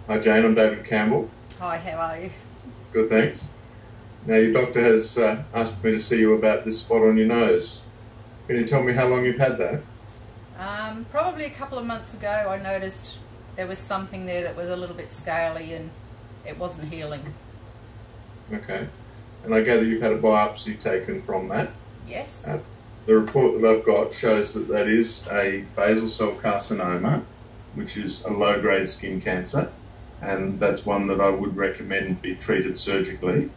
Hi Jane, I'm David Campbell. Hi, how are you? Good, thanks. Now your doctor has asked me to see you about this spot on your nose. Can you tell me how long you've had that? Probably a couple of months ago I noticed there was something there that was a little bit scaly and it wasn't healing. Okay. And I gather you've had a biopsy taken from that? Yes. The report that I've got shows that that is a basal cell carcinoma, which is a low-grade skin cancer, and that's one that I would recommend be treated surgically. Do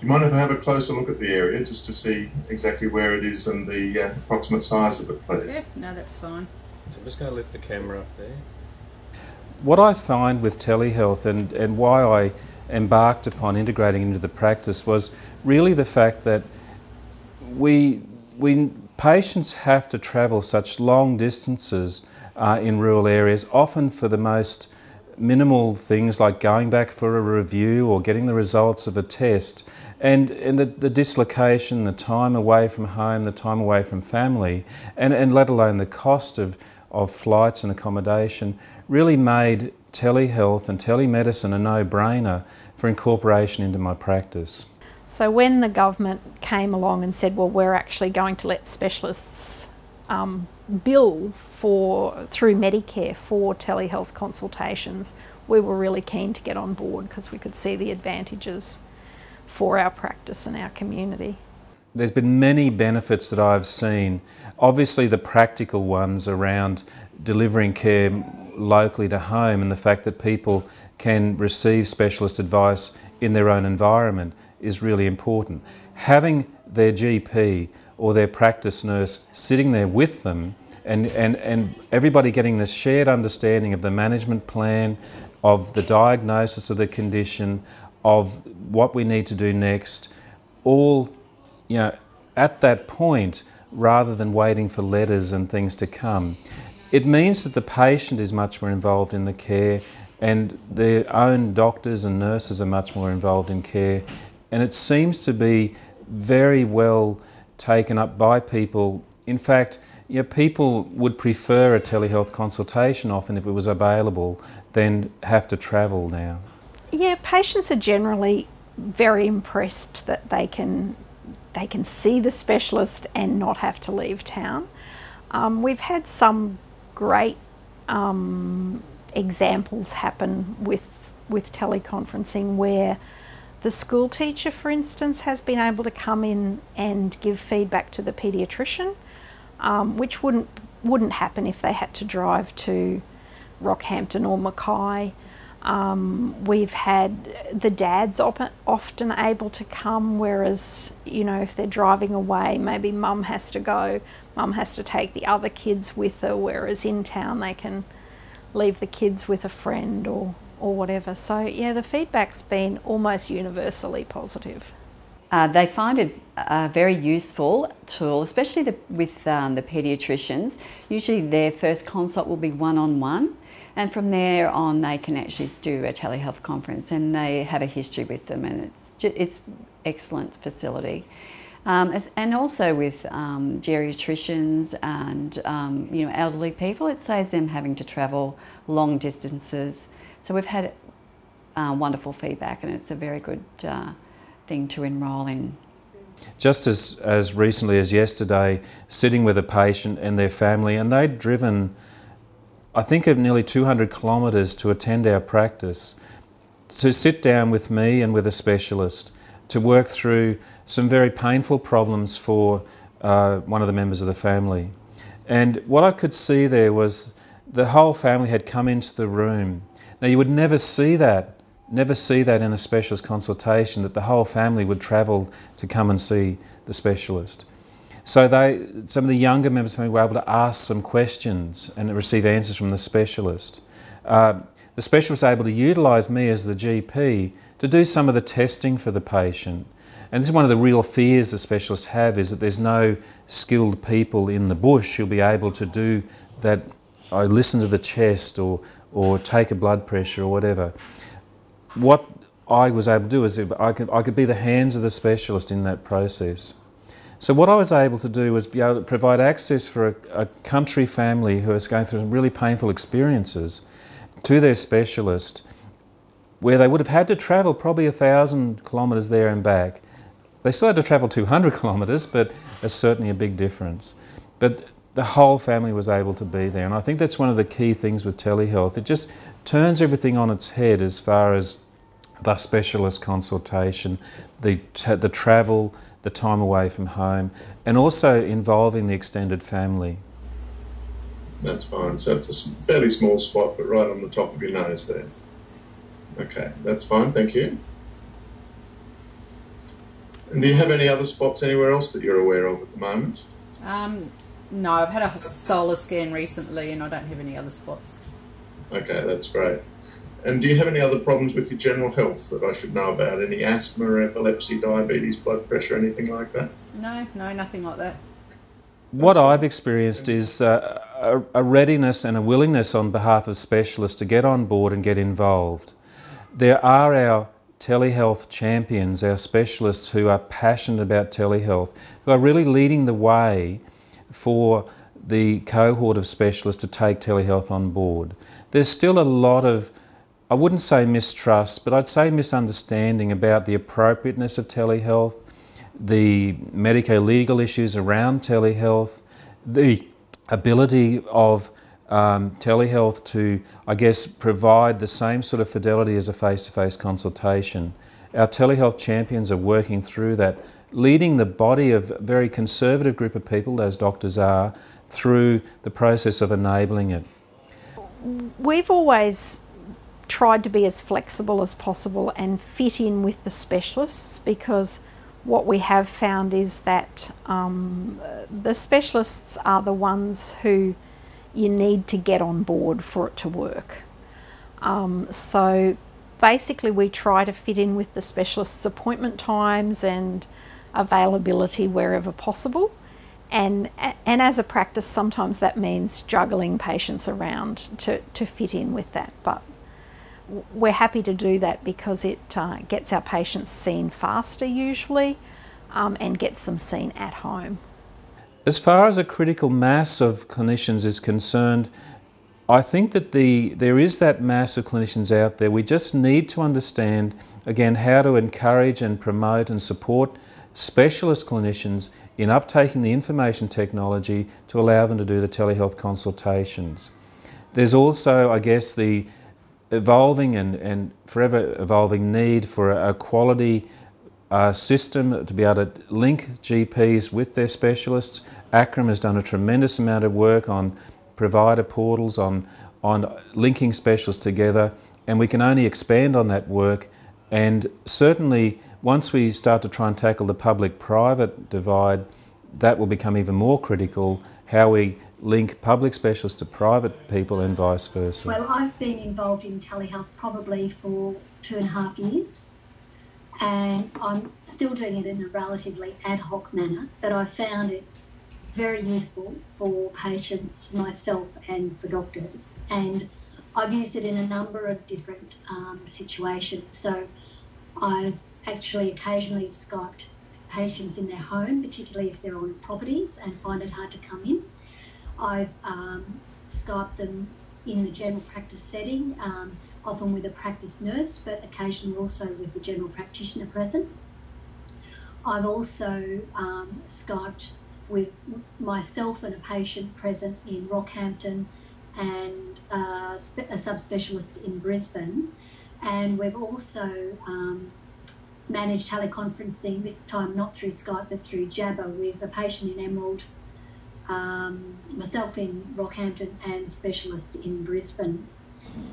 you mind if I have a closer look at the area just to see exactly where it is and the approximate size of it, please? Yeah, no, that's fine. So I'm just going to lift the camera up there. What I find with telehealth and why I embarked upon integrating into the practice was really the fact that patients have to travel such long distances in rural areas, often for the most minimal things like going back for a review or getting the results of a test, and the dislocation, the time away from home, the time away from family, and let alone the cost of flights and accommodation, really made telehealth and telemedicine a no-brainer for incorporation into my practice. So when the government came along and said, well, we're actually going to let specialists bill through Medicare for telehealth consultations, we were really keen to get on board because we could see the advantages for our practice and our community. There's been many benefits that I've seen. Obviously the practical ones around delivering care locally to home and the fact that people can receive specialist advice in their own environment is really important. Having their GP or their practice nurse sitting there with them and everybody getting this shared understanding of the management plan, of the diagnosis of the condition, of what we need to do next, all at that point, rather than waiting for letters and things to come. It means that the patient is much more involved in the care and their own doctors and nurses are much more involved in care, and it seems to be very well taken up by people. In fact, people would prefer a telehealth consultation often if it was available than have to travel now. Yeah, patients are generally very impressed that they can see the specialist and not have to leave town. We've had some great examples happen with teleconferencing where the school teacher, for instance, has been able to come in and give feedback to the paediatrician, which wouldn't happen if they had to drive to Rockhampton or McPhee. We've had the dads often able to come, whereas, if they're driving away, maybe mum has to go, mum has to take the other kids with her, whereas in town they can leave the kids with a friend or whatever. So yeah, the feedback's been almost universally positive. They find it a very useful tool, especially with the paediatricians. Usually their first consult will be one-on-one, and from there on they can actually do a telehealth conference and they have a history with them, and it's excellent facility. And also with geriatricians and elderly people, it saves them having to travel long distances. So we've had wonderful feedback, and it's a very good thing to enrol in. Just as recently as yesterday, sitting with a patient and their family, and they'd driven, I think, of nearly 200 kilometres to attend our practice, to sit down with me and with a specialist to work through some very painful problems for one of the members of the family. And what I could see there was the whole family had come into the room. Now you would never see that in a specialist consultation, that the whole family would travel to come and see the specialist. So some of the younger members of the family were able to ask some questions and receive answers from the specialist. The specialist was able to utilise me as the GP to do some of the testing for the patient. And this is one of the real fears the specialists have, is that there's no skilled people in the bush who'll be able to do that. I listen to the chest or take a blood pressure or whatever. What I was able to do is I could be the hands of the specialist in that process. So what I was able to do was be able to provide access for a country family who is going through some really painful experiences to their specialist where they would have had to travel probably 1,000 kilometres there and back. They still had to travel 200 kilometres, but that's certainly a big difference. But the whole family was able to be there, and I think that's one of the key things with telehealth. It just turns everything on its head as far as the specialist consultation, the travel, the time away from home, and also involving the extended family. That's fine. So it's a fairly small spot, but right on the top of your nose there. Okay, that's fine, thank you. And do you have any other spots anywhere else that you're aware of at the moment? No, I've had a solar scan recently and I don't have any other spots. Okay, that's great. And do you have any other problems with your general health that I should know about? Any asthma, epilepsy, diabetes, blood pressure, anything like that? No, nothing like that. What I've experienced is a readiness and a willingness on behalf of specialists to get on board and get involved. There are our telehealth champions, our specialists who are passionate about telehealth, who are really leading the way for the cohort of specialists to take telehealth on board. There's still a lot of, I wouldn't say mistrust, but I'd say misunderstanding about the appropriateness of telehealth, the medico-legal issues around telehealth, the ability of telehealth to, I guess, provide the same sort of fidelity as a face-to-face consultation. Our telehealth champions are working through that, leading the body of a very conservative group of people, those doctors are, through the process of enabling it. We've always tried to be as flexible as possible and fit in with the specialists, because what we have found is that the specialists are the ones who you need to get on board for it to work. So basically we try to fit in with the specialists' appointment times and availability wherever possible. And as a practice, sometimes that means juggling patients around to fit in with that. But we're happy to do that because it gets our patients seen faster usually, and gets them seen at home. As far as a critical mass of clinicians is concerned, I think that there is that mass of clinicians out there. We just need to understand, again, how to encourage and promote and support specialist clinicians in uptaking the information technology to allow them to do the telehealth consultations. There's also, I guess, the evolving and forever evolving need for a quality system to be able to link GPs with their specialists. ACRRRM has done a tremendous amount of work on provider portals, on linking specialists together, and we can only expand on that work. And certainly once we start to try and tackle the public-private divide, that will become even more critical, how we link public specialists to private people and vice versa. Well, I've been involved in telehealth probably for 2.5 years, and I'm still doing it in a relatively ad hoc manner, but I found it very useful for patients, myself, and for doctors. And I've used it in a number of different situations. So I've actually occasionally Skyped patients in their home, particularly if they're on properties and find it hard to come in. I've Skyped them in the general practice setting, often with a practice nurse, but occasionally also with the general practitioner present. I've also Skyped with myself and a patient present in Rockhampton and a subspecialist in Brisbane. And we've also managed teleconferencing, this time not through Skype but through Jabber, with a patient in Emerald, myself in Rockhampton, and specialist in Brisbane.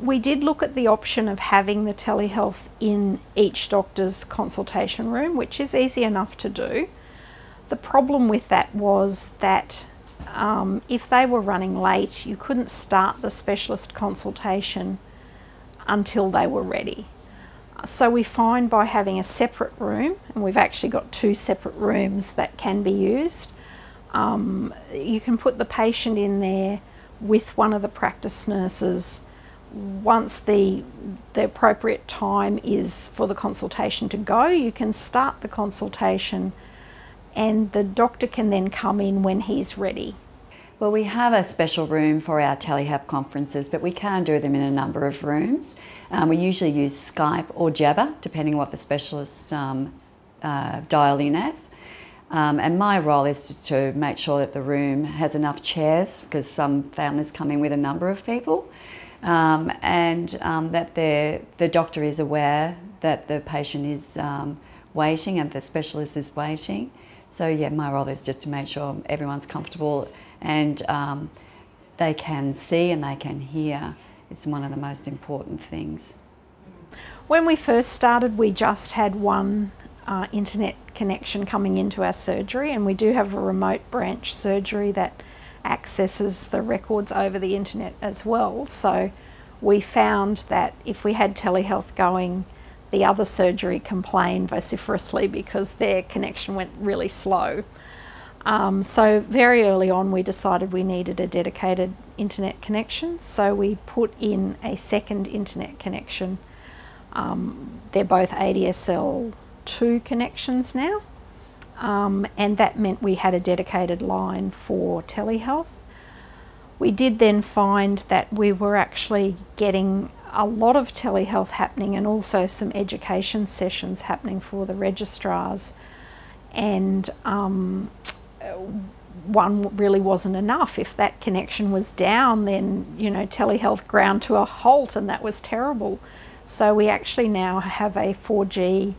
We did look at the option of having the telehealth in each doctor's consultation room, which is easy enough to do. The problem with that was that if they were running late, you couldn't start the specialist consultation until they were ready. So we find by having a separate room, and we've actually got 2 separate rooms that can be used, you can put the patient in there with one of the practice nurses. Once the appropriate time is for the consultation to go, you can start the consultation and the doctor can then come in when he's ready. Well, we have a special room for our telehealth conferences, but we can do them in a number of rooms. We usually use Skype or Jabber, depending on what the specialists dial in as. And my role is to make sure that the room has enough chairs, because some families come in with a number of people, and that the doctor is aware that the patient is waiting and the specialist is waiting. So yeah, my role is just to make sure everyone's comfortable and they can see and they can hear. It's one of the most important things. When we first started, we just had one internet connection coming into our surgery, and we do have a remote branch surgery that accesses the records over the internet as well. So we found that if we had telehealth going, the other surgery complained vociferously because their connection went really slow. So very early on we decided we needed a dedicated internet connection, so we put in a second internet connection. They're both ADSL 2 connections now, and that meant we had a dedicated line for telehealth. We did then find that we were actually getting a lot of telehealth happening and also some education sessions happening for the registrars, and one really wasn't enough. If that connection was down, then telehealth ground to a halt, and that was terrible. So we actually now have a 4G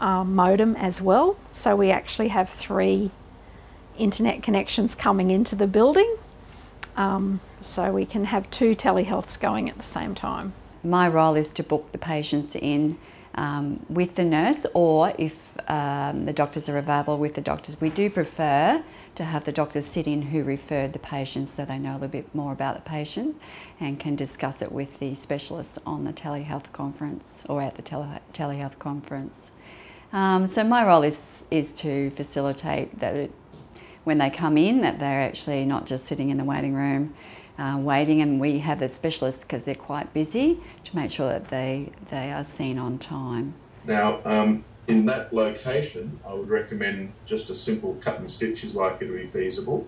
modem as well, so we actually have 3 internet connections coming into the building, so we can have 2 telehealths going at the same time. My role is to book the patients in with the nurse, or if the doctors are available, with the doctors. We do prefer to have the doctors sit in who referred the patient, so they know a little bit more about the patient and can discuss it with the specialist on the telehealth conference or at the telehealth conference. So my role is to facilitate that when they come in, that they're actually not just sitting in the waiting room waiting, and we have the specialists, because they're quite busy, to make sure that they are seen on time. Now, in that location, I would recommend just a simple cut and stitch is likely to be feasible.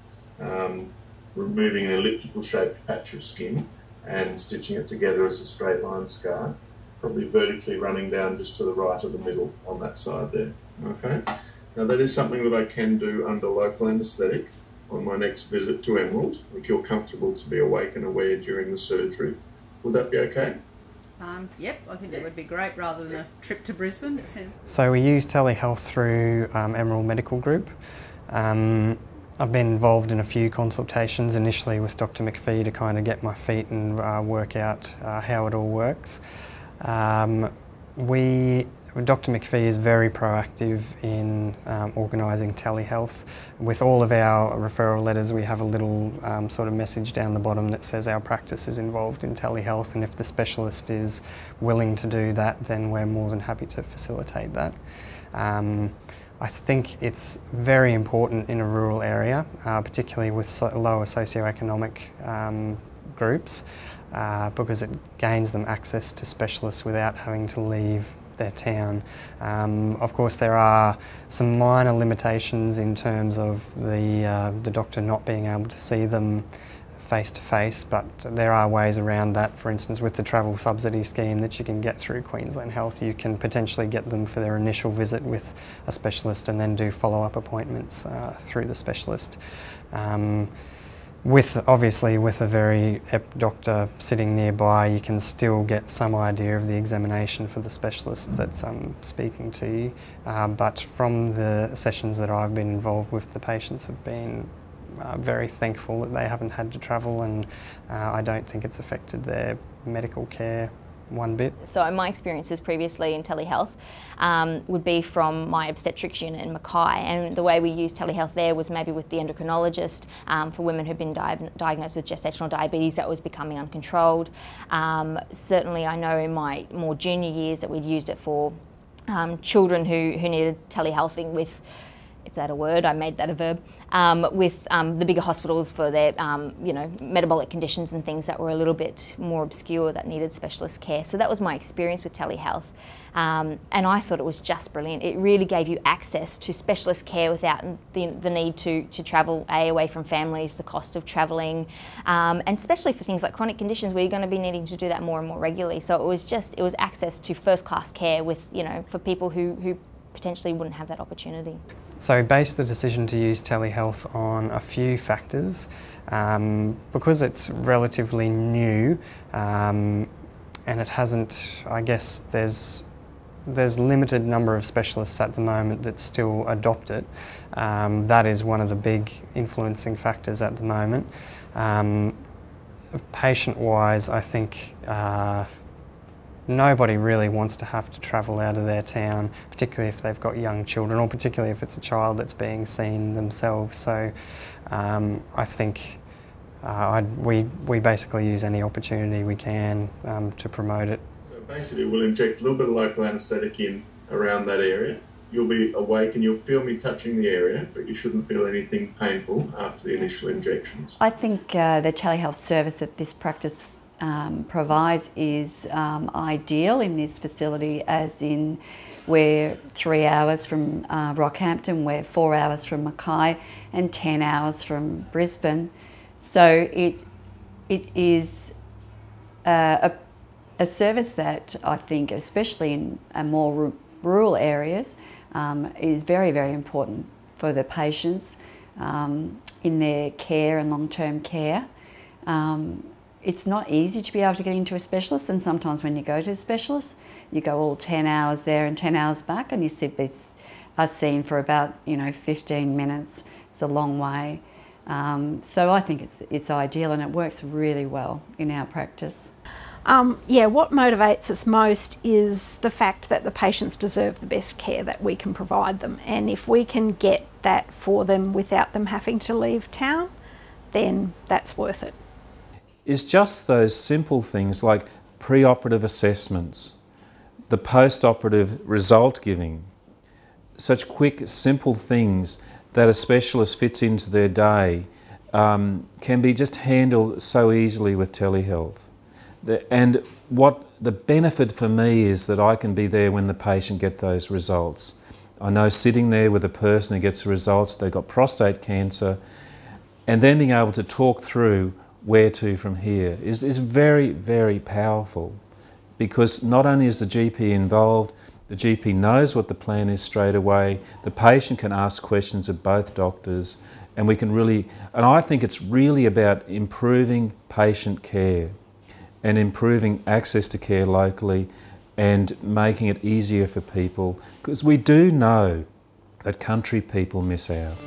Removing an elliptical shaped patch of skin and stitching it together as a straight line scar, probably vertically running down just to the right of the middle on that side there. Okay. Now that is something that I can do under local anaesthetic on my next visit to Emerald, if you're comfortable to be awake and aware during the surgery. Would that be okay? Yep, I think that would be great, rather than a trip to Brisbane. It seems. So we use telehealth through Emerald Medical Group. I've been involved in a few consultations initially with Dr. McPhee to kind of get my feet and work out how it all works. Dr. McPhee is very proactive in organising telehealth. With all of our referral letters, we have a little sort of message down the bottom that says our practice is involved in telehealth, and if the specialist is willing to do that, then we're more than happy to facilitate that. I think it's very important in a rural area, particularly with lower socioeconomic groups, because it gains them access to specialists without having to leave their town. Of course, there are some minor limitations in terms of the doctor not being able to see them face to face, but there are ways around that. For instance, with the travel subsidy scheme that you can get through Queensland Health, you can potentially get them for their initial visit with a specialist and then do follow-up appointments through the specialist. Obviously with a very apt doctor sitting nearby, you can still get some idea of the examination for the specialist that's speaking to you. But from the sessions that I've been involved with, the patients have been very thankful that they haven't had to travel, and I don't think it's affected their medical care one bit. So my experiences previously in telehealth would be from my obstetrician in McPhee, and the way we used telehealth there was maybe with the endocrinologist for women who've been diagnosed with gestational diabetes that was becoming uncontrolled. Certainly I know in my more junior years that we'd used it for children who needed telehealthing with if that a word, I made that a verb, with the bigger hospitals for their, metabolic conditions and things that were a little bit more obscure that needed specialist care. So that was my experience with telehealth. And I thought it was just brilliant. It really gave you access to specialist care without the need to travel away from families, the cost of travelling, and especially for things like chronic conditions where you're going to be needing to do that more and more regularly. So it was access to first-class care with, for people who potentially wouldn't have that opportunity. So we based the decision to use telehealth on a few factors. Because it's relatively new and it hasn't, I guess there's limited number of specialists at the moment that still adopt it. That is one of the big influencing factors at the moment. Patient-wise, I think nobody really wants to have to travel out of their town, particularly if they've got young children, or particularly if it's a child that's being seen themselves. So I think we basically use any opportunity we can to promote it. So basically we'll inject a little bit of local anaesthetic in around that area. You'll be awake and you'll feel me touching the area, but you shouldn't feel anything painful after the initial injections. I think the telehealth service that this practice provides is ideal in this facility, as in we're 3 hours from Rockhampton, we're 4 hours from McPhee and 10 hours from Brisbane. So it is a service that I think, especially in more rural areas, is very, very important for the patients in their care and long-term care. It's not easy to be able to get into a specialist, and sometimes when you go to a specialist, you go all 10 hours there and 10 hours back, and you are seen for about 15 minutes. It's a long way. So I think it's ideal, and it works really well in our practice. What motivates us most is the fact that the patients deserve the best care that we can provide them, and if we can get that for them without them having to leave town, then that's worth it. It's just those simple things like pre-operative assessments, the post-operative result giving, such quick, simple things that a specialist fits into their day can be just handled so easily with telehealth. And what the benefit for me is that I can be there when the patient gets those results. I know sitting there with a person who gets the results, they've got prostate cancer, and then being able to talk through where to from here is very, very powerful, because not only is the GP involved, the GP knows what the plan is straight away, the patient can ask questions of both doctors, and we can really, and I think it's really about improving patient care and improving access to care locally and making it easier for people, because we do know that country people miss out.